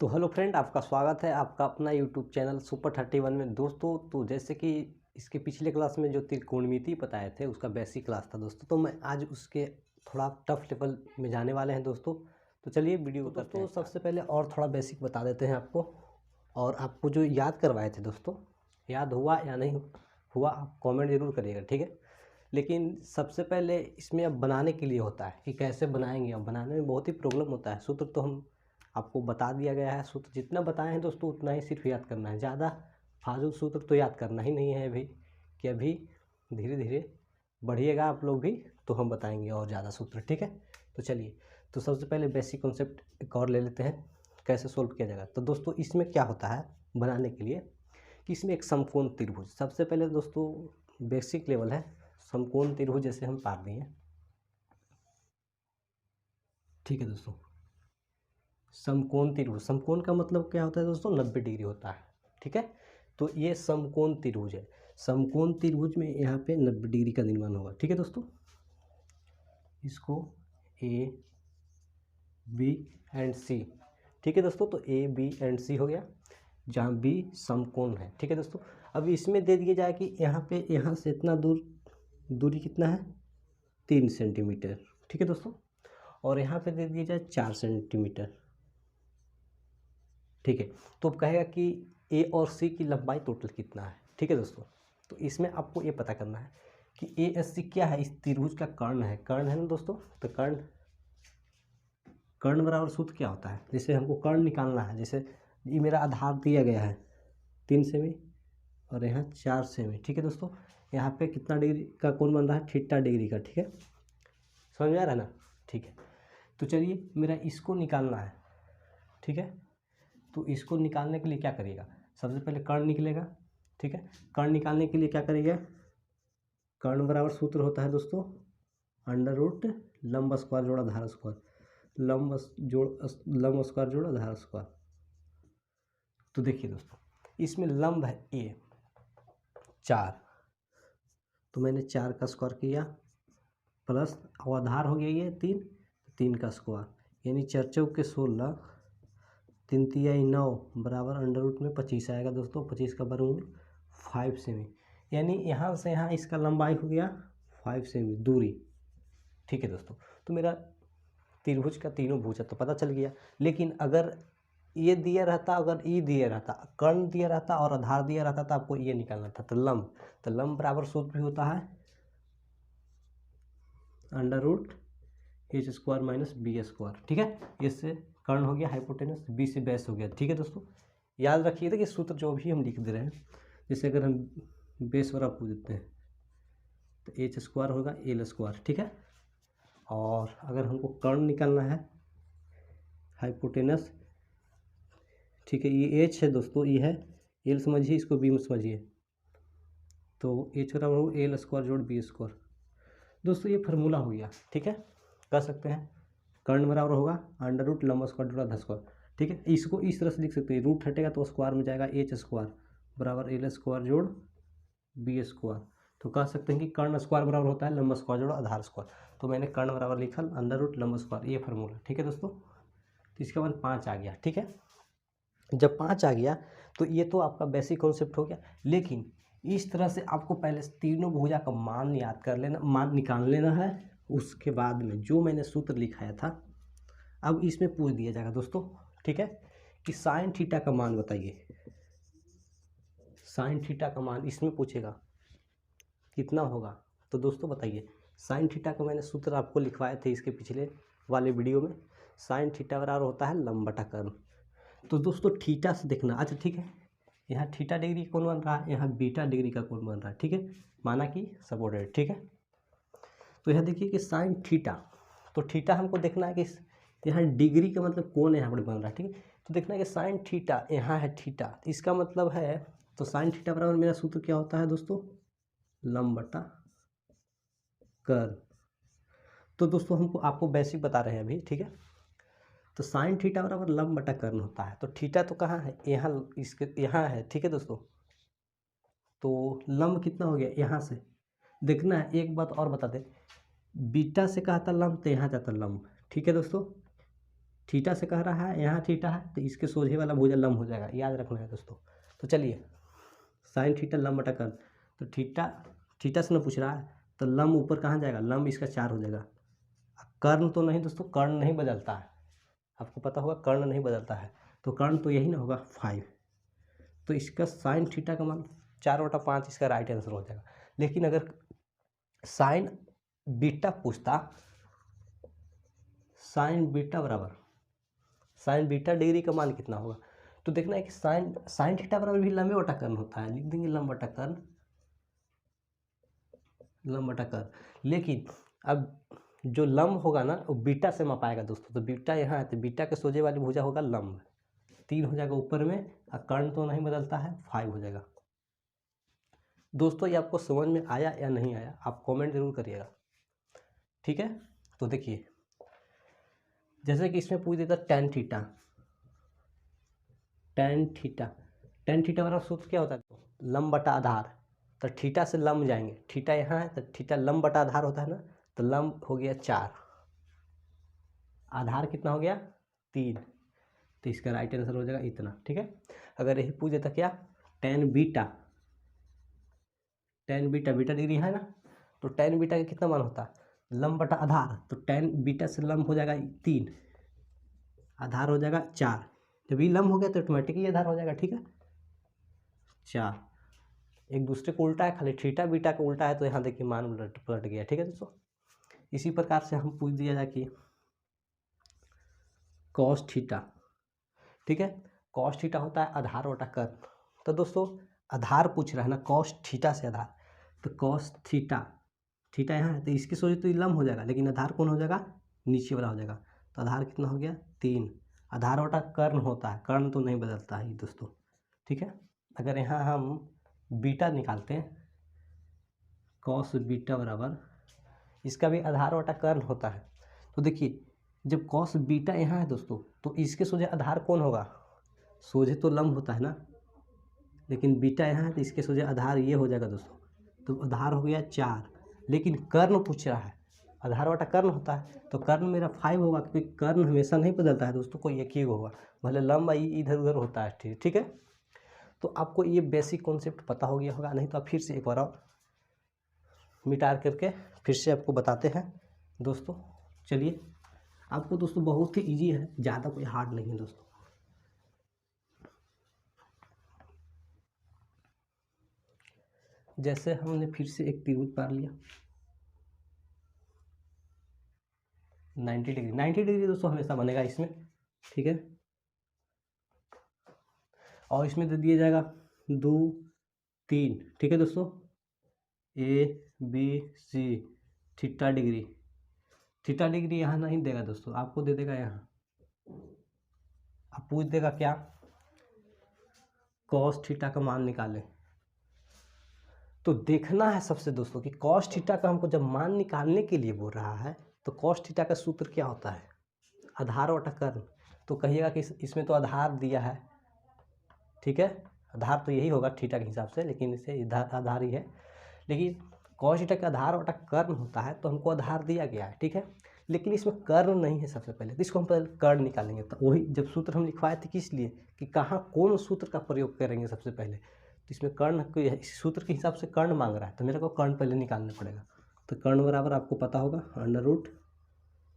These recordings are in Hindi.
तो हेलो फ्रेंड, आपका स्वागत है आपका अपना यूट्यूब चैनल सुपर 31 में। दोस्तों, तो जैसे कि इसके पिछले क्लास में जो त्रिकोणमिति बताए थे उसका बेसिक क्लास था दोस्तों, तो मैं आज उसके थोड़ा टफ लेवल में जाने वाले हैं दोस्तों। तो चलिए वीडियो को करते हैं। सबसे पहले और थोड़ा बेसिक बता देते हैं आपको, और आपको जो याद करवाए थे दोस्तों, याद हुआ या नहीं हुआ आप कॉमेंट ज़रूर करिएगा, ठीक है। लेकिन सबसे पहले इसमें अब बनाने के लिए होता है कि कैसे बनाएंगे। अब बनाने में बहुत ही प्रॉब्लम होता है। सूत्र तो हम आपको बता दिया गया है, सूत्र जितना बताए हैं दोस्तों उतना ही सिर्फ याद करना है। ज़्यादा फालतू सूत्र तो याद करना ही नहीं है अभी, कि अभी धीरे धीरे बढ़िएगा आप लोग भी तो हम बताएंगे और ज़्यादा सूत्र, ठीक है। तो चलिए, तो सबसे पहले बेसिक कॉन्सेप्ट एक और ले लेते हैं कैसे सोल्व किया जाएगा। तो दोस्तों इसमें क्या होता है बनाने के लिए कि इसमें एक समकोण त्रिभुज, सबसे पहले दोस्तों बेसिक लेवल है। समकोण त्रिभुज जैसे हम पार दिए, ठीक है दोस्तों। समकोण त्रिभुज, समकोण का मतलब क्या होता है दोस्तों, 90 डिग्री होता है, ठीक है। तो ये समकोण त्रिभुज है। समकोण त्रिभुज में यहाँ पे 90 डिग्री का निर्माण होगा, ठीक है दोस्तों। इसको ए बी एंड सी, ठीक है दोस्तों। तो ए बी एंड सी हो गया, जहाँ बी समकोण है, ठीक है दोस्तों। अब इसमें दे दिया जाए कि यहाँ पे यहाँ से इतना दूरी कितना है, 3 सेंटीमीटर, ठीक है दोस्तों। और यहाँ पे दे दिया जाए 4 सेंटीमीटर, ठीक है। तो अब कहेगा कि ए और सी की लंबाई टोटल कितना है, ठीक है दोस्तों। तो इसमें आपको ये पता करना है कि ए एस सी क्या है, इस त्रिभुज का कर्ण है, कर्ण है ना दोस्तों। तो कर्ण बराबर सूत्र क्या होता है, जैसे हमको कर्ण निकालना है। जैसे ये मेरा आधार दिया गया है 3 सेमी और यहाँ 4 सेमी, ठीक है दोस्तों। यहाँ पे कितना डिग्री का कोण बन रहा है, थीटा डिग्री का, ठीक है। समझ में आ रहा है ना, ठीक है। तो चलिए मेरा इसको निकालना है, ठीक है। तो इसको निकालने के लिए क्या करिएगा, सबसे पहले कर्ण निकलेगा, ठीक है। कर्ण निकालने के लिए क्या करेंगे, कर्ण बराबर सूत्र होता है दोस्तों अंडर रूट लंब स्क्वायर जोड़ा आधार स्क्वायर, लंब स्क्वायर जोड़ा आधार स्क्वायर। तो देखिए दोस्तों, इसमें लंब है ए 4, तो मैंने 4 का स्क्वायर किया, प्लस और आधार हो गया ये 3 का स्क्वायर, यानी 4 चौक के 16, 3 तिहाई 9 बराबर अंडर रूट में 25 आएगा दोस्तों। 25 का वर्गमूल 5 सेमी, यानी यहाँ से यहाँ इसका लंबाई हो गया 5 सेमी दूरी, ठीक है दोस्तों। तो मेरा त्रिभुज का तीनों भुजा तो पता चल गया। लेकिन अगर ये दिया रहता, अगर ई दिया रहता, कर्ण दिया रहता और आधार दिया रहता तो आपको ये निकालना था। तो लंब बराबर सूत्र भी होता है under root H square minus B square, ठीक है। इससे कर्ण हो गया हाइपोटेनस, बी से बेस हो गया, ठीक है दोस्तों। याद रखिए कि सूत्र जो भी हम लिख दे रहे हैं, जैसे अगर हम बेस वाला पूछ देते हैं तो एच स्क्वायर होगा एल स्क्वायर, ठीक है। और अगर हमको कर्ण निकालना है हाइपोटेनस, ठीक है, ये एच है दोस्तों, ये है एल समझिए, इसको बी में समझिए। तो एच बराबर हो एल स्क्वायर जोड़ बी स्क्वायर। दोस्तों ये फार्मूला हो गया, ठीक है, कर सकते हैं। कर्ण बराबर होगा अंडर रूट लंब स्क्वायर जोड़ा आधा स्क्वायर, ठीक है। इसको इस तरह से लिख सकते हैं, रूट हटेगा तो स्क्वायर में जाएगा, एच स्क्वायर बराबर एल स्क्वायर जोड़ बी स्क्वायर। तो कह सकते हैं कि कर्ण स्क्वायर बराबर होता है लंब स्क्वायर जोड़ आधार स्क्वायर। तो मैंने कर्ण बराबर लिखा अंडर रूट लंब स्क्वायर, ये फार्मूला, ठीक है दोस्तों। तो इसके बाद 5 आ गया, ठीक है। जब 5 आ गया तो ये तो आपका बेसिक कॉन्सेप्ट हो गया। लेकिन इस तरह से आपको पहले तीनों भुजा का मान याद कर लेना, मान निकाल लेना है। उसके बाद में जो मैंने सूत्र लिखाया था अब इसमें पूछ दिया जाएगा दोस्तों, ठीक है, कि साइन थीटा का मान बताइए। साइन थीटा का मान इसमें पूछेगा कितना होगा। तो दोस्तों बताइए, साइन थीटा का मैंने सूत्र आपको लिखवाए थे इसके पिछले वाले वीडियो में। साइन थीटा बराबर होता है लंब बटा कर्ण। तो दोस्तों थीटा से देखना, अच्छा ठीक है, यहाँ थीटा डिग्री का कोण बन रहा है, यहाँ बीटा डिग्री का कोण बन रहा है, ठीक है, माना कि सबऑर्डिनेट, ठीक है। तो यहाँ देखिए कि साइन थीटा, तो थीटा हमको देखना है कि यहाँ डिग्री का मतलब कोण यहाँ पर बन रहा है, ठीक है। तो देखना है कि साइन थीटा यहाँ है थीटा, इसका मतलब है, तो साइन थीटा बराबर मेरा सूत्र क्या होता है दोस्तों, लंब बटा कर्ण। तो दोस्तों हमको आपको बेसिक बता रहे हैं अभी, ठीक है। तो साइन थीटा बराबर लंब बटा कर्ण होता है। तो थीटा तो कहाँ है, यहाँ, इसके यहाँ है, ठीक है दोस्तों। तो लंब कितना हो गया, यहाँ से देखना है। एक बात और बता दें, बीटा से कहा था लंब तो यहाँ जाता लंब, ठीक है दोस्तों। थीटा से कह रहा है, यहाँ थीटा है तो इसके सोझे वाला भुजा लंब हो जाएगा, याद रखना है दोस्तों। तो चलिए साइन थीटा लंब बटा कर्ण, तो थीटा से ना पूछ रहा है तो लंब ऊपर कहाँ जाएगा, लंब इसका 4 हो जाएगा। कर्ण तो नहीं दोस्तों, कर्ण नहीं बदलता है, आपको पता होगा कर्ण नहीं बदलता है, तो कर्ण तो यही ना होगा 5। तो इसका साइन थीटा का मान 4/5 इसका राइट आंसर हो जाएगा। लेकिन अगर साइन बीटा पूछता, साइन बीटा बराबर साइन बीटा डिग्री का मान कितना होगा, तो देखना है कि साइन थीटा बराबर भी लंबे बटा कर्ण होता है, लिख देंगे लंब बटा कर्ण, लंब बटा कर्ण। लेकिन अब जो लंब होगा ना वो बीटा से मापाएगा दोस्तों, तो बीटा यहाँ है तो बीटा के सोझे वाली भुजा होगा लंब, 3 हो जाएगा ऊपर में, और कर्ण तो नहीं बदलता है, 5 हो जाएगा। दोस्तों ये आपको समझ में आया या नहीं आया, आप कमेंट जरूर करिएगा, ठीक है। तो देखिए जैसे कि इसमें पूछ देता tan थीटा, tan थीटा वाला सूत्र क्या होता है, लंब बटा आधार, तो थीटा से लंब जाएंगे, थीटा यहाँ है तो थीटा लंब बटा आधार होता है ना, तो लंब हो गया 4, आधार कितना हो गया 3, तो इसका राइट आंसर हो जाएगा इतना, ठीक है। अगर यही पूछ देता क्या tan बीटा बीटा डिग्री है ना, तो tan बीटा का कितना मान होता है, लंब बटा आधार, तो tan बीटा से लंब हो जाएगा 3, आधार हो जाएगा 4, जब ये लंब हो गया तो ऑटोमेटिकली आधार हो जाएगा, ठीक है। 4 एक दूसरे को उल्टा है, खाली थीटा बीटा का उल्टा है, तो यहाँ देखिए मान पलट गया, ठीक है दोस्तों। इसी प्रकार से हम पूछ दिया जाए कि कॉस थीटा, ठीक है, कॉस थीटा होता है आधार बटा कर्ण, तो दोस्तों आधार पूछ रहा है ना, कॉस थीटा से आधार, तो कॉस थीटा यहाँ है तो इसकी सोचे तो लंब हो जाएगा, लेकिन आधार कौन हो जाएगा, नीचे वाला हो जाएगा, तो आधार कितना हो गया 3, आधार बटा कर्ण होता है, कर्ण तो नहीं बदलता है दोस्तों, ठीक है। अगर यहाँ हम बीटा निकालते हैं, कॉस बीटा बराबर, इसका भी आधार बटा कर्ण होता है, तो देखिए जब कॉस बीटा यहाँ है दोस्तों, तो इसके सोझे आधार कौन होगा, सोझे तो लंब होता है ना, लेकिन बीटा यहाँ है तो इसके सोझे आधार ये हो जाएगा दोस्तों, तो आधार हो गया 4, लेकिन कर्ण पूछ रहा है, आधार बटा कर्ण होता है, तो कर्ण मेरा 5 होगा, क्योंकि कर्ण हमेशा नहीं बदलता है दोस्तों, कोई एक ही होगा, भले लंब इधर उधर होता है, ठीक है। तो आपको ये बेसिक कॉन्सेप्ट पता हो गया होगा, नहीं तो आप फिर से एक बार और मिटा करके फिर से आपको बताते हैं दोस्तों। चलिए आपको दोस्तों बहुत ही इजी है, ज़्यादा कोई हार्ड नहीं है दोस्तों। जैसे हमने फिर से एक त्रिभुज पार लिया 90 डिग्री दोस्तों हमेशा बनेगा इसमें, ठीक है, और इसमें दे दिया जाएगा 2 3, ठीक है दोस्तों, ABC थीटा डिग्री यहाँ नहीं देगा दोस्तों, आपको दे देगा यहाँ, आप पूछ देगा क्या कॉस थीटा का मान निकालें, तो देखना है सबसे दोस्तों कि कॉस थीटा का हमको जब मान निकालने के लिए बोल रहा है, तो कॉस थीटा का सूत्र क्या होता है, आधार बटा कर्ण, तो कहिएगा कि इसमें तो आधार दिया है, ठीक है, आधार तो यही होगा थीटा के हिसाब से, लेकिन इसे आधार ही है, लेकिन कॉस थीटा का आधार बटा कर्ण होता है, तो हमको आधार दिया गया है, ठीक है, लेकिन इसमें कर्ण नहीं है सबसे पहले, तो इसको हम पहले कर्ण निकालेंगे, तो वही जब सूत्र हम लिखवाए थे किस लिए कि कहाँ कौन सूत्र का प्रयोग करेंगे सबसे पहले, तो इसमें कर्ण को सूत्र के हिसाब से कर्ण मांग रहा है, तो मेरे को कर्ण पहले निकालना पड़ेगा, तो कर्ण बराबर आपको पता होगा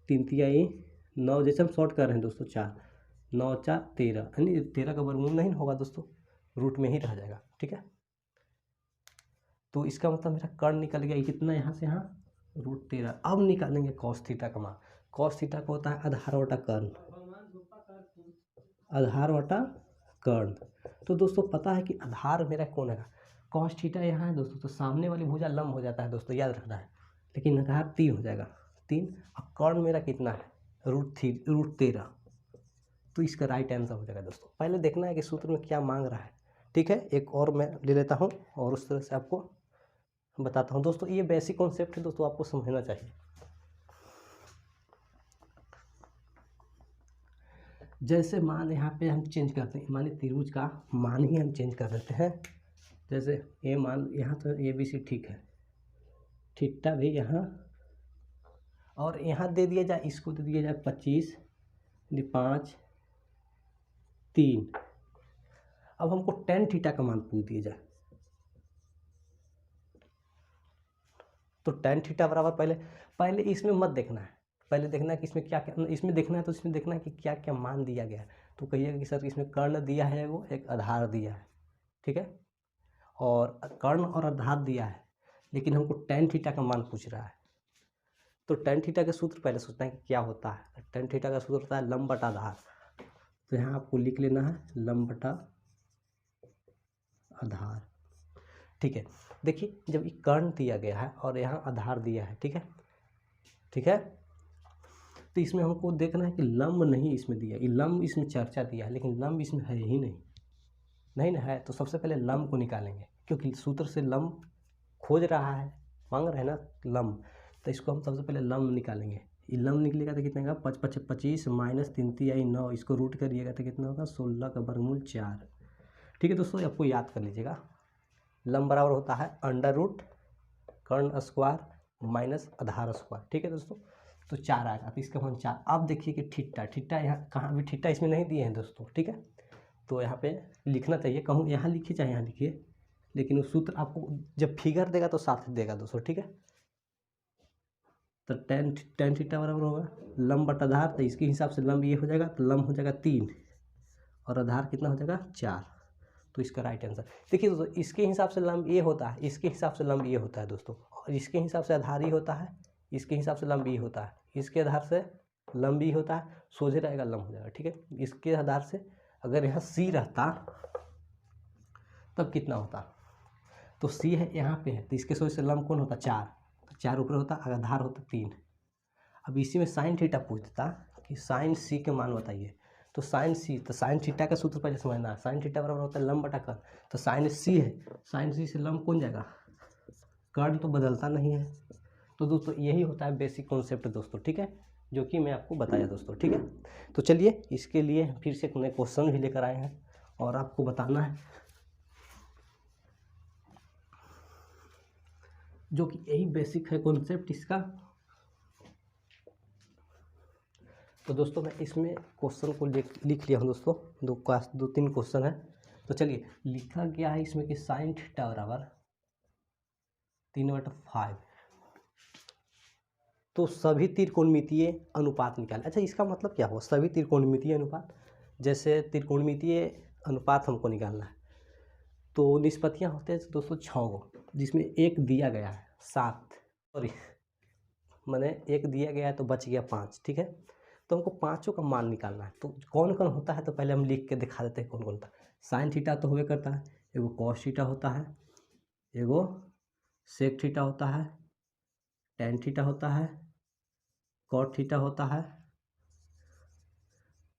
√3 तिहाई 9, जैसे हम शॉर्ट कर रहे हैं दोस्तों 4, 9 4 13, यानी 13 का वर्गमूल नहीं होगा दोस्तों, रूट में ही रह जाएगा, ठीक है। तो इसका मतलब मेरा कर्ण निकल गया कितना, यहाँ से यहाँ √13। अब निकालेंगे कॉस थीटा का मान, कॉस थीटा का होता है आधार बटा कर्ण, आधार बटा कर्ण, तो दोस्तों पता है कि आधार मेरा कौन है, कॉस थीटा यहाँ है दोस्तों, तो सामने वाली भुजा लंब हो जाता है दोस्तों, याद रखना है, लेकिन आधार 3 हो जाएगा 3, अब कर्ण मेरा कितना है √13, तो इसका राइट आंसर हो जाएगा दोस्तों। पहले देखना है कि सूत्र में क्या मांग रहा है, ठीक है। एक और मैं ले लेता हूँ और उस तरह से आपको बताता हूँ दोस्तों, ये बेसिक कॉन्सेप्ट है दोस्तों, आपको समझना चाहिए। जैसे मान यहाँ पे हम चेंज करते हैं, माने त्रिभुज का मान ही हम चेंज कर देते हैं, जैसे ये मान यहाँ तो ABC ठीक है, थीटा भी यहाँ, और यहाँ दे दिया जाए, इसको दे दिया जाए 25, 5 3। अब हमको टेन थीटा का मान पूछ दिया जाए, तो टेन थीटा बराबर पहले इसमें मत देखना है, पहले देखना है कि इसमें क्या क्या, इसमें देखना है तो इसमें देखना है कि क्या क्या मान दिया गया है। तो कहिएगा कि सर इसमें कर्ण दिया है, वो एक आधार दिया है, ठीक है, और कर्ण और आधार दिया है, लेकिन हमको टेन थीटा का मान पूछ रहा है। तो टेन थीटा का सूत्र पहले सोचना है कि क्या होता है। टेन थीटा का सूत्र होता है लंब बटा आधार। तो यहाँ आपको लिख लेना है लंब बटा आधार, ठीक है। देखिए जब ये कर्ण दिया गया है और यहाँ आधार दिया है, ठीक है, ठीक है, तो इसमें हमको देखना है कि लंब नहीं इसमें दिया, ये लंब इसमें चर्चा दिया है, लेकिन लंब इसमें है ही नहीं, नहीं ना है। तो सबसे पहले लंब को निकालेंगे, क्योंकि सूत्र से लंब खोज रहा है, मांग रहे हैं ना लंब, तो इसको हम सबसे पहले लंब निकालेंगे। ये लंब निकलेगा तो कितना होगा, 25 माइनस 3 तिहाई 9, इसको रूट करिएगा तो कितना होगा, 16 का वर्गमूल 4। ठीक है दोस्तों, आपको याद कर लीजिएगा, लंब बराबर होता है अंडर रूट कर्ण स्क्वायर माइनस आधार स्क्वायर। ठीक है दोस्तों, तो 4 आएगा, तो इसका मान 4। अब देखिए कि थीटा यहाँ कहाँ भी थीटा इसमें नहीं दिए हैं दोस्तों, ठीक है, तो यहाँ पे लिखना चाहिए, कहूँ यहाँ लिखिए चाहे यहाँ लिखिए, लेकिन वो सूत्र आपको जब फिगर देगा तो साथ देगा दोस्तों, ठीक है। तो टेन थीटा बराबर होगा लंब बटा आधार, तो इसके हिसाब से लंब ये हो जाएगा, तो लंब हो जाएगा 3 और आधार कितना हो जाएगा 4, तो इसका राइट आंसर। देखिए दोस्तों, इसके हिसाब से लंब ये होता है, इसके हिसाब से लंब ये होता है दोस्तों, और इसके हिसाब से आधार ये होता है, इसके हिसाब से लंब ये होता है, इसके आधार से लंब ये होता है, सोझे रहेगा लंब हो जाएगा, ठीक है। इसके आधार से अगर यहाँ सी रहता तब कितना होता, तो सी है यहाँ पे है, तो इसके सोझे से लंब कौन होता 4, तो 4 ऊपर होता, आधार होता 3। अब इसी में साइन थीटा पूछ देता कि साइन सी के मान बताइए, तो साइन सी, तो साइन थीटा का सूत्र पहले समझना है, साइन थीटा बराबर होता है लंब बटा कर्ण, तो साइन सी है, साइन सी से लंब कौन जाएगा, कर्ण तो बदलता नहीं है। तो दोस्तों यही होता है बेसिक कॉन्सेप्ट दोस्तों, ठीक है, जो कि मैं आपको बताया दोस्तों, ठीक है। तो चलिए इसके लिए फिर से नए क्वेश्चन भी लेकर आए हैं और आपको बताना है, जो कि यही बेसिक है कॉन्सेप्ट इसका। तो दोस्तों मैं इसमें क्वेश्चन को लिख लिया हूँ दोस्तों, 2-3 क्वेश्चन है। तो चलिए लिखा गया है इसमें कि साइन थीटा बराबर 3/5, तो सभी त्रिकोणमितीय अनुपात निकालें। अच्छा, इसका मतलब क्या हुआ, सभी त्रिकोणमितीय अनुपात, जैसे त्रिकोणमितीय अनुपात हमको निकालना है, तो निष्पत्तियाँ होते हैं दोस्तों 6 गो, जिसमें एक दिया गया है 7, सॉरी मैंने एक दिया गया है तो बच गया 5, ठीक है। तो हमको पाँचों का मान निकालना है, तो कौन कौन होता है, तो पहले हम लिख के दिखा देते हैं कौन कौन होता है। साइन थीटा तो होवे करता है, एगो कॉस थीटा होता है, एगो सेक थीटा होता है, टेन थीटा होता है, कॉट थीटा होता है,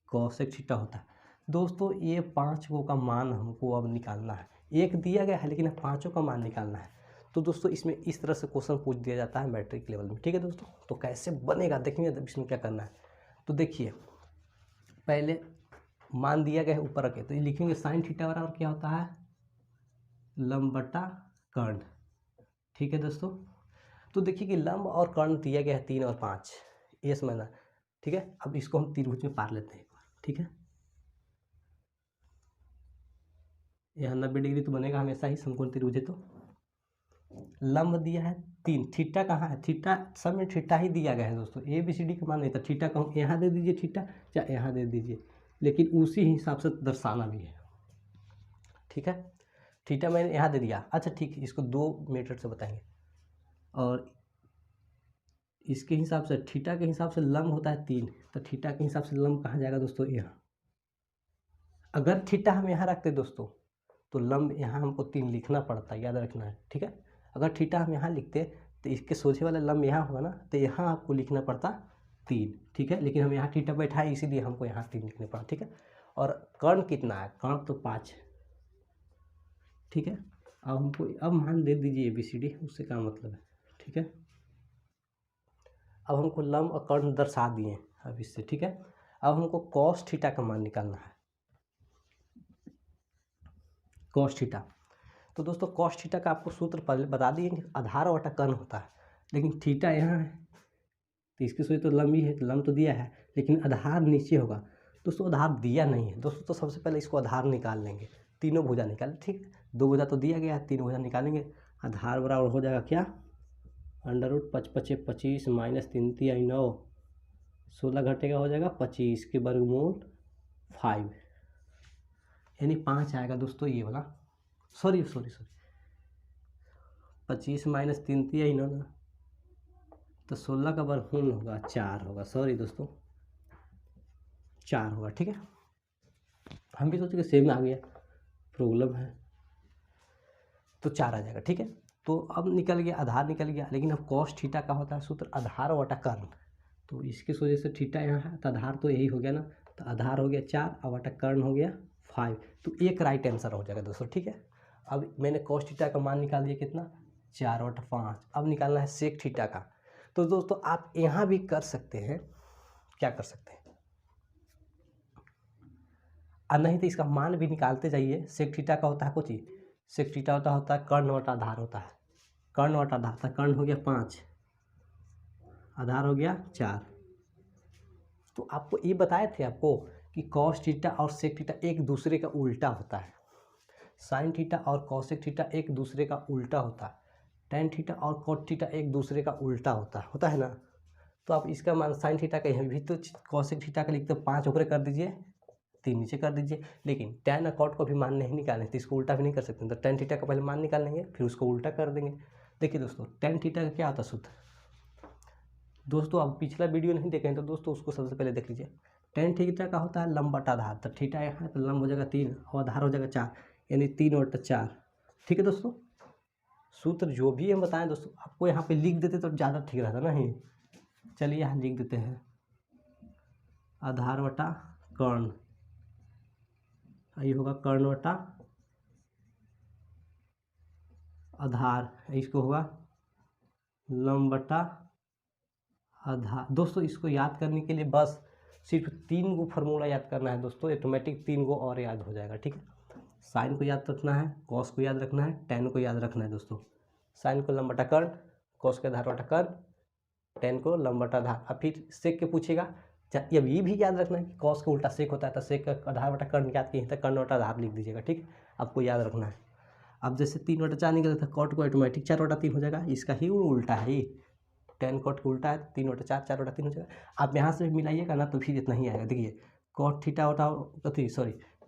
कॉसेक थीटा होता है। दोस्तों ये 5 गो का मान हमको अब निकालना है, एक दिया गया है लेकिन पाँचों का मान निकालना है। तो दोस्तों इसमें इस तरह से क्वेश्चन पूछ दिया जाता है मैट्रिक लेवल में, ठीक है दोस्तों। तो कैसे बनेगा देखेंगे, इसमें क्या करना है, तो देखिए पहले मान दिया गया है ऊपर रखे, तो ये लिखेंगे साइन थीटा बराबर क्या होता है, लंब बटा कर्ण, ठीक है दोस्तों। तो देखिए कि लंब और कर्ण दिया गया है 3 और 5, ये समझना, ठीक है। अब इसको हम त्रिभुज में पार लेते हैं, ठीक है। यहाँ 90 डिग्री तो बनेगा हमेशा ही, समकोण त्रिभुज है। तो लंब दिया है 3, थीटा कहाँ है, थीटा सब में थीटा ही दिया गया है दोस्तों, ABCD का मान नहीं था, थीटा कहूँ यहाँ दे दीजिए थीटा, या यहाँ दे दीजिए, लेकिन उसी हिसाब से दर्शाना भी है, ठीक है। थीटा मैंने यहाँ दे दिया, अच्छा ठीक है, इसको 2 मीटर से बताएंगे। और इसके हिसाब से थीटा के हिसाब से लंब होता है 3, तो थीटा के हिसाब से लंब कहाँ जाएगा दोस्तों, यहाँ। अगर थीटा हम यहाँ रखते दोस्तों तो लंब यहाँ हमको 3 लिखना पड़ता है, याद रखना है, ठीक है। अगर थीटा हम यहाँ लिखते तो इसके सोझे वाला लंब यहाँ होगा ना, तो यहाँ आपको लिखना पड़ता 3, ठीक है, लेकिन हम यहाँ थीटा बैठाए इसीलिए हमको यहाँ 3 लिखने पड़ा, ठीक है। और कर्ण कितना है, कर्ण तो 5, ठीक है। अब हमको अब मान दे दीजिए ABCD, उससे क्या मतलब है, ठीक है। अब हमको लंब और कर्ण दर्शा दिए अब इससे, ठीक है। अब हमको कॉस थीटा का मान निकालना है, कॉस थीटा। तो दोस्तों कॉस थीटा का आपको सूत्र पहले बता दिए, आधार बटा कर्ण होता है, लेकिन थीटा यहाँ है तो इसकी सोची तो लंबी है, तो लंब तो दिया है, लेकिन आधार नीचे होगा। दोस्तों आधार दिया नहीं है दोस्तों, तो सबसे पहले इसको आधार निकाल लेंगे, तीनों भुजा निकाल, ठीक, 2 भुजा तो दिया गया है, 3 भुजा निकालेंगे। आधार बराबर हो जाएगा क्या, √ 5 × 5 = 25 - 3 × 3 = 9, 16 घटेगा हो जाएगा 25 के वर्गमूल 5, यानी 5 आएगा दोस्तों ये वाला। सॉरी 25 - 3 × 3 = 9 ना, तो 16 का वर्गमूल होगा 4 होगा, सॉरी दोस्तों 4 होगा, ठीक है। हम भी सोचे कि सेम आ गया, प्रॉब्लम है, तो 4 आ जाएगा, ठीक है। तो अब निकल गया, आधार निकल गया, लेकिन अब cos थीटा का होता है सूत्र आधार बटा कर्ण, तो इसकी वजह से थीटा यहाँ है, तो आधार तो यही हो गया ना, तो आधार हो गया 4 और बटा कर्ण हो गया 5, तो एक राइट आंसर हो जाएगा दोस्तों, ठीक है। अब मैंने cos थीटा का मान निकाल दिया कितना, 4/5। अब निकालना है sec थीटा का। तो दोस्तों आप यहाँ भी कर सकते हैं, क्या कर सकते हैं, और नहीं तो इसका मान भी निकालते जाइए। sec थीटा का होता है कुछ ही, sec थीटा होता है कर्ण बटा आधार होता है, कर्ण बटा आधार, तो कर्ण हो गया 5, आधार हो गया 4। तो आपको ये बताए थे आपको कि cos थीटा और sec थीटा एक दूसरे का उल्टा होता है, sin थीटा और cosec थीटा एक दूसरे का उल्टा होता है, tan थीटा और cot थीटा एक दूसरे का उल्टा होता है ना। तो आप इसका मान sin थीटा का यहाँ भी तो cosec थीटा का लिखते 5 ऊपर कर दीजिए, 3 नीचे कर दीजिए, लेकिन tan और cot को भी मान नहीं निकालने, तो इसको उल्टा भी नहीं कर सकते, तो tan थीटा का पहले मान निकाल लेंगे, फिर उसको उल्टा कर देंगे। देखिए दोस्तों tan थीटा का क्या होता है सूत्र, दोस्तों आप पिछला वीडियो नहीं देखें तो दोस्तों उसको सबसे पहले देख लीजिए। tan थीटा का होता है लंब बटा आधार, तो थीटा यहाँ है तो लंब हो जाएगा 3 और आधार हो जाएगा 4, यानी 3/4, ठीक है दोस्तों। सूत्र जो भी हम बताएं दोस्तों, आपको यहाँ पे लिख देते तो ज़्यादा ठीक रहता नहीं। चलिए यहाँ लिख देते हैं, आधार बटा कर्ण, ये होगा कर्ण बटा आधार, इसको होगा लंब बटा आधार। दोस्तों इसको याद करने के लिए बस सिर्फ 3 गो फार्मूला याद करना है दोस्तों, ऑटोमेटिक 3 गो और याद हो जाएगा, ठीक है। साइन को याद रखना है, कॉस को याद रखना है, टेन को याद रखना है दोस्तों। साइन को लंब बटा कर्ण, कॉस के आधार बटा कर्ण, टेन को लंब बटा आधार। अब फिर सेक के पूछेगा, अब ये भी याद रखना है कि कॉस का उल्टा सेक होता है, तो सेक का आधार बटा कर्ण याद किए तो कर्ण बटा आधार लिख दीजिएगा, ठीक, आपको याद रखना है। अब जैसे 3/4 निकला था, कॉट को ऑटोमेटिक 4/3 हो जाएगा, इसका ही उल्टा है, ये टेन कॉट को उल्टा है, 3/4 4/3 हो जाएगा। आप यहाँ से मिलाइएगा ना तो फिर इतना ही आएगा। देखिए कॉट थीटा होता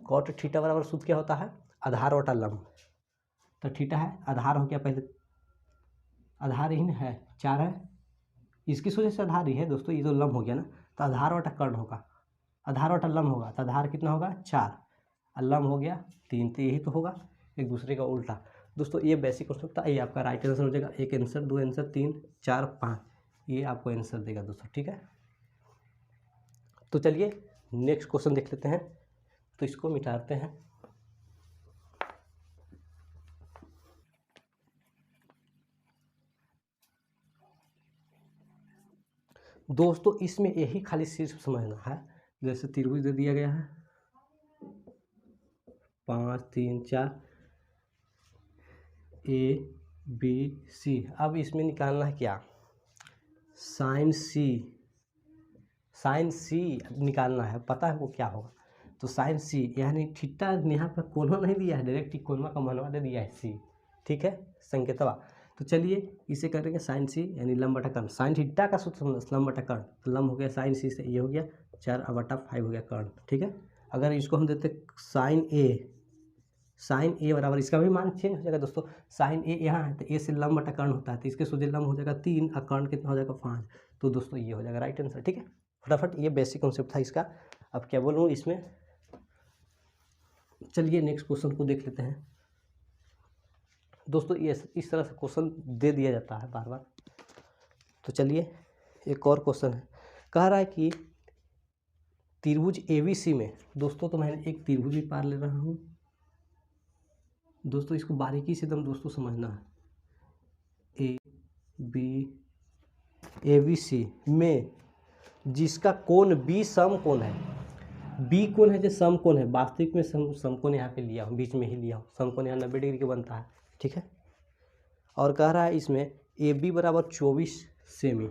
कॉट थीटा बराबर सूत्र क्या होता है, आधार बटा लंब, तो थीटा है, आधार हो गया, पहले आधार ही है 4 है, इसकी वजह से आधार ही है दोस्तों, ये तो लंब हो गया ना, तो आधार बटा कर्ण होगा, आधार बटा लंब होगा, तो आधार कितना होगा 4 और लंब हो गया 3, तो यही तो होगा एक दूसरे का उल्टा। दोस्तों ये बेसिक कॉन्सेप्ट था, ये आपका राइट आंसर हो जाएगा। एक आंसर, 2 आंसर, 3 4 5, ये आपको आंसर देगा दोस्तों, ठीक है। तो चलिए नेक्स्ट क्वेश्चन देख लेते हैं, तो इसको मिटाते हैं। दोस्तों इसमें यही खाली सिर्फ समझना है, जैसे त्रिभुज दे दिया गया है 5 3 4 ABC। अब इसमें निकालना है क्या, साइन सी निकालना है, पता है वो क्या होगा, तो साइन सी यानी थीटा यहाँ पर कोना नहीं दिया है, डायरेक्ट कोना का मनवा दे दिया है सी, ठीक है, संकेतवा। तो चलिए इसे करेंगे साइन सी यानी लंब बटा कर्ण, साइन थीटा का सूत्र लंब बटा कर्ण, तो लंब हो गया साइन सी से, ये हो गया 4/5 हो गया कर्ण, ठीक है। अगर इसको हम देते साइन ए बराबर, इसका भी मान चेंज हो जाएगा दोस्तों, साइन ए यहाँ है तो ए से लंब बटा कर्ण होता है, तो इसके सोचे लंब हो जाएगा 3 और कर्ण कितना हो जाएगा 5, तो दोस्तों ये हो जाएगा राइट आंसर, ठीक है। फटाफट, ये बेसिक कॉन्सेप्ट था इसका, अब क्या बोलूँ इसमें। चलिए नेक्स्ट क्वेश्चन को देख लेते हैं दोस्तों, ये इस तरह से क्वेश्चन दे दिया जाता है बार बार। तो चलिए एक और क्वेश्चन है, कह रहा है कि त्रिभुज ABC में, दोस्तों तो मैंने एक त्रिभुज भी पार ले रहा हूँ दोस्तों, इसको बारीकी से एकदम दोस्तों समझना है। ABC में जिसका कोण B सम कोण है, B कोण है जो सम कोण है, वास्तविक में समकोण यहाँ पे लिया हूँ, बीच में ही लिया हूँ, समकोण यहाँ 90 डिग्री का बनता है, ठीक है। और कह रहा है इसमें AB बराबर 24 सेमी,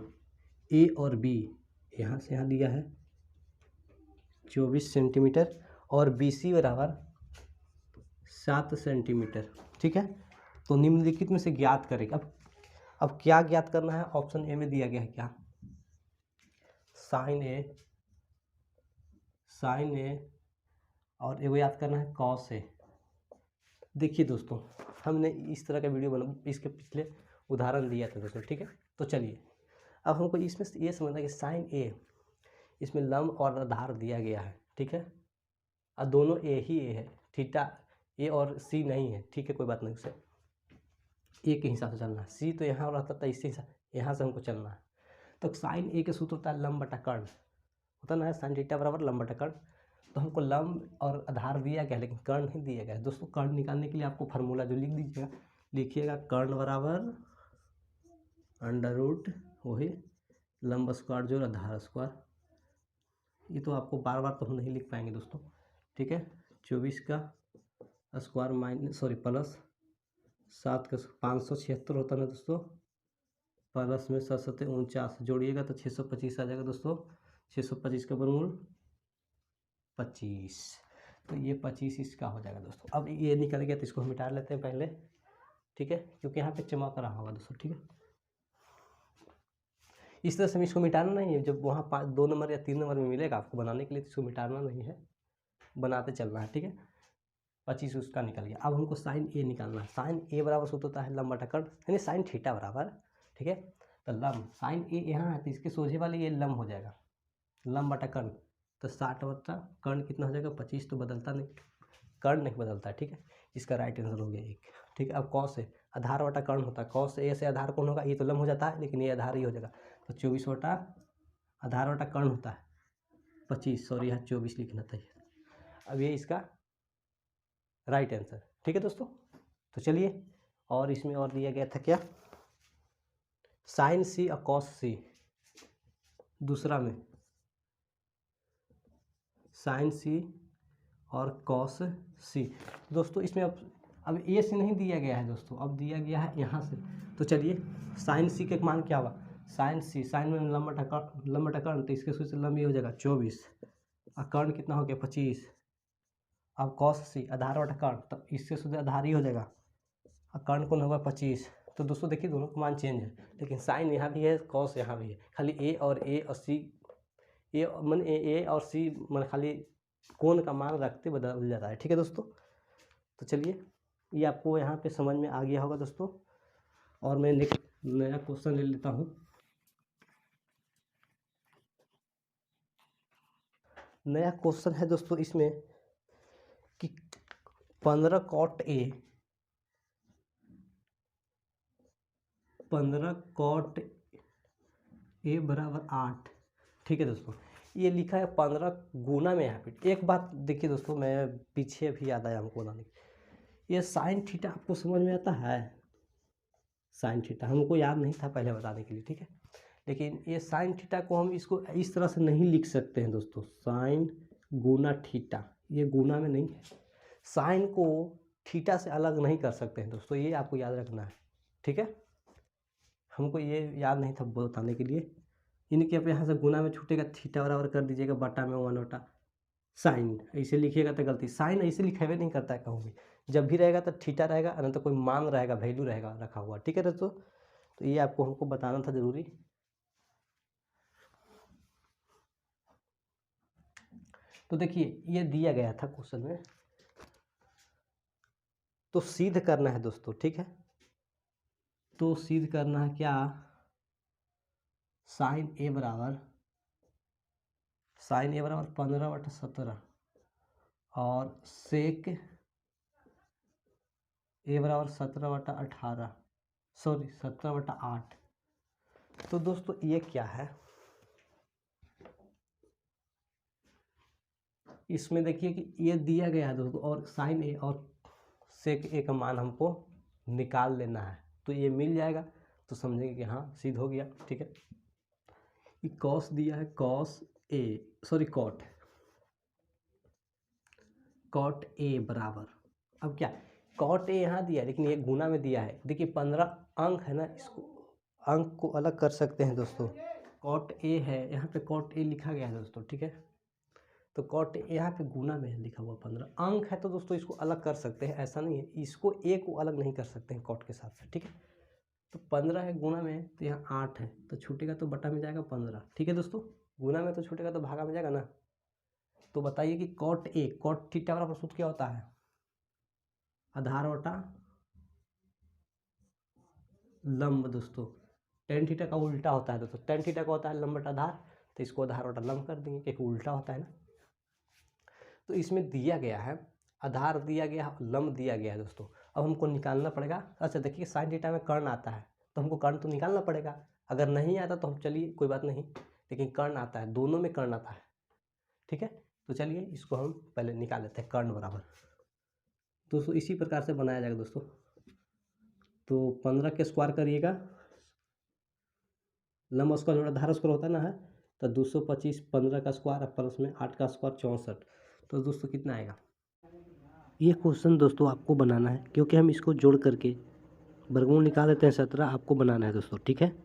ए और बी यहाँ से यहाँ दिया है 24 सेंटीमीटर और बी सी बराबर 7 सेंटीमीटर। ठीक है, तो निम्नलिखित में से ज्ञात करें। अब क्या ज्ञात करना है, ऑप्शन ए में दिया गया है क्या, साइन ए और एगो याद करना है कॉस ए। देखिए दोस्तों, हमने इस तरह का वीडियो बना, इसके पिछले उदाहरण दिया था दोस्तों। ठीक है, तो चलिए अब हमको इसमें ये समझना है कि साइन ए, इसमें लंब और आधार दिया गया है। ठीक है, और दोनों ए ही ए है, थीटा ए और सी नहीं है। ठीक है, कोई बात नहीं, उसे ए के हिसाब से चलना है। सी तो यहाँ रहता था, इससे यहाँ से हमको चलना है। तो साइन ए के सूत्र होता है लंब बटा कर्ण, होता ना है साइन थीटा बराबर लंब बटा कर्ण। तो हमको लंब और आधार दिया गया लेकिन कर्ण नहीं दिया गया है दोस्तों। कर्ण निकालने के लिए आपको फार्मूला जो लिख दीजिएगा, लिखिएगा कर्ण बराबर अंडर रूट वही लंब स्क्वायर जो आधार स्क्वायर। ये तो आपको बार बार तो हम नहीं लिख पाएंगे दोस्तों। ठीक है, 24 का स्क्वायर प्लस 7 का 576 होता ना दोस्तों, प्लस में 7 7 49 जोड़िएगा तो 625 आ जाएगा दोस्तों। 625 का वर्गमूल 25, तो ये 25 इसका हो जाएगा दोस्तों। अब ये निकल गया तो इसको हम मिटा लेते हैं पहले। ठीक है, क्योंकि यहाँ पे चमक रहा होगा दोस्तों। ठीक है, इस तरह से इसको मिटाना नहीं है, जब वहाँ 2 नंबर या 3 नंबर में मिलेगा आपको बनाने के लिए, तो इसको मिटाना नहीं है, बनाते चलना है। ठीक है, 25 उसका निकल गया। अब हमको साइन ए निकालना है। साइन ए बराबर सूत्र होता है लंब बटा कर्ण, यानी साइन थीटा बराबर। ठीक है, तो लंब साइन ए यहाँ है तो इसके सोझे वाले ये लंब हो जाएगा, लंब बटा कर्ण, तो 60 बटा कर्ण कितना हो जाएगा 25, तो बदलता नहीं, कर्ण नहीं बदलता है। ठीक है, इसका राइट आंसर हो गया 1। ठीक है, अब कॉस है आधार बटा कर्ण होता है, कॉस ए से आधार कौन होगा, ये तो लंब हो जाता है लेकिन ये आधार ही हो जाएगा, तो 24 बटा आधार बटा कर्ण होता है 25, सॉरी यहाँ 24 लिखना चाहिए। अब ये इसका राइट आंसर। ठीक है दोस्तों, तो चलिए, और इसमें और दिया गया था क्या, साइन सी और कॉस सी, दूसरा में साइन सी और कॉस सी दोस्तों। इसमें अब ए से नहीं दिया गया है दोस्तों, अब दिया गया है यहाँ से। तो चलिए, साइन सी का मान क्या हुआ, साइन सी, साइन में लंब बटा कर्ण, तो इसके सूत्र से लंब ये हो जाएगा 24 और कर्ण कितना हो गया 25। अब कॉस सी आधार बटा कर्ण, तो इससे सूत्र आधार ही हो जाएगा और कर्ण कौन होगा 25। तो दोस्तों देखिए दोनों का मान चेंज है, लेकिन साइन यहाँ भी है कॉस यहाँ भी है, खाली ए और सी, ए और सी मन खाली कोण का मान रखते बदल जाता है। ठीक है दोस्तों, तो चलिए, ये आपको यहाँ पे समझ में आ गया होगा दोस्तों। और मैं नेक्स्ट नया क्वेश्चन ले लेता हूँ। नया क्वेश्चन है दोस्तों इसमें कि 15 कॉट ए बराबर 8। ठीक है दोस्तों, ये लिखा है 15 गुना में। यहाँ पे एक बात देखिए दोस्तों, मैं पीछे भी याद आया हमको बनाने की, ये साइन थीटा आपको समझ में आता है, साइन थीटा हमको याद नहीं था पहले बताने के लिए। ठीक है, लेकिन ये साइन थीटा को हम इसको इस तरह से नहीं लिख सकते हैं दोस्तों, साइन गुना थीटा, ये गुना में नहीं है, साइन को थीटा से अलग नहीं कर सकते हैं दोस्तों, ये आपको याद रखना है। ठीक है, हमको ये याद नहीं था बताने के लिए, इनके अब यहाँ से गुना में छूटेगा, थीटा बराबर कर दीजिएगा बटा में 1 बटा साइन, ऐसे लिखिएगा तो गलती, साइन ऐसे लिखेबे नहीं करता है कहूँ भी, जब भी रहेगा तो थीटा रहेगा, नहीं तो कोई मान रहेगा, वैल्यू रहेगा रखा हुआ। ठीक है दोस्तों, तो ये आपको हमको बताना था जरूरी। तो देखिए, ये दिया गया था क्वेश्चन में, तो सिद्ध करना है दोस्तों। ठीक है, तो सिद्ध करना है क्या, साइन ए बराबर 15 बटा 17 और सेक ए बराबर 17 बटा 18, सॉरी 17 बटा 8। तो दोस्तों ये क्या है, इसमें देखिए कि ये दिया गया है दोस्तों, और साइन ए और सेक ए का मान हमको निकाल लेना है, तो ये मिल जाएगा, तो समझेंगे कि हाँ सिद्ध हो गया। ठीक है, ये कॉस दिया है, cos A, sorry cot A बराबर, अब क्या, कॉट ए यहाँ दिया है लेकिन ये गुना में दिया है। देखिए 15 अंक है ना, इसको अंक को अलग कर सकते हैं दोस्तों, कॉट ए है, यहाँ पे कॉट ए लिखा गया है दोस्तों, ठीक है। तो कॉट यहाँ पे गुना में है लिखा हुआ 15 अंक है, तो दोस्तों इसको अलग कर सकते हैं, ऐसा नहीं है, इसको ए को अलग नहीं कर सकते हैं कॉट के साथ से, ठीक है। तो 15 है गुना में है, तो यहाँ 8 है, तो छूटेगा तो बटा में जाएगा 15, ठीक है दोस्तों। गुना में तो छूटेगा तो भागा में जाएगा ना। तो बताइए कि कॉट ए, कॉट थीटा बराबर सूत्र क्या होता है, आधार बटा लंब दोस्तों। टेन थीटा का उल्टा होता है दोस्तों, टेन थीटा का होता है लंब बटा आधार, तो इसको आधार बटा लंब कर देंगे क्योंकि उल्टा होता है ना। तो इसमें दिया गया है, आधार दिया गया, लंब दिया गया है दोस्तों। अब हमको निकालना पड़ेगा। अच्छा देखिए साइन थीटा में कर्ण आता है, तो हमको कर्ण तो निकालना पड़ेगा। अगर नहीं आता तो हम चलिए कोई बात नहीं, लेकिन कर्ण आता है, दोनों में कर्ण आता है, ठीक है। तो चलिए इसको हम पहले निकाल लेते हैं, कर्ण बराबर दोस्तों इसी प्रकार से बनाया जाएगा दोस्तों। तो 15 के स्क्वायर करिएगा, लंब स्क्वायर जोड़ा आधार स्क्वायर होता है ना, है तो 225, 15 का स्क्वायर प्लस में 8 का स्क्वायर 64। तो दोस्तों कितना आएगा। ये क्वेश्चन दोस्तों आपको बनाना है, क्योंकि हम इसको जोड़ करके वर्गमूल निकाल देते हैं 17, आपको बनाना है दोस्तों, ठीक है।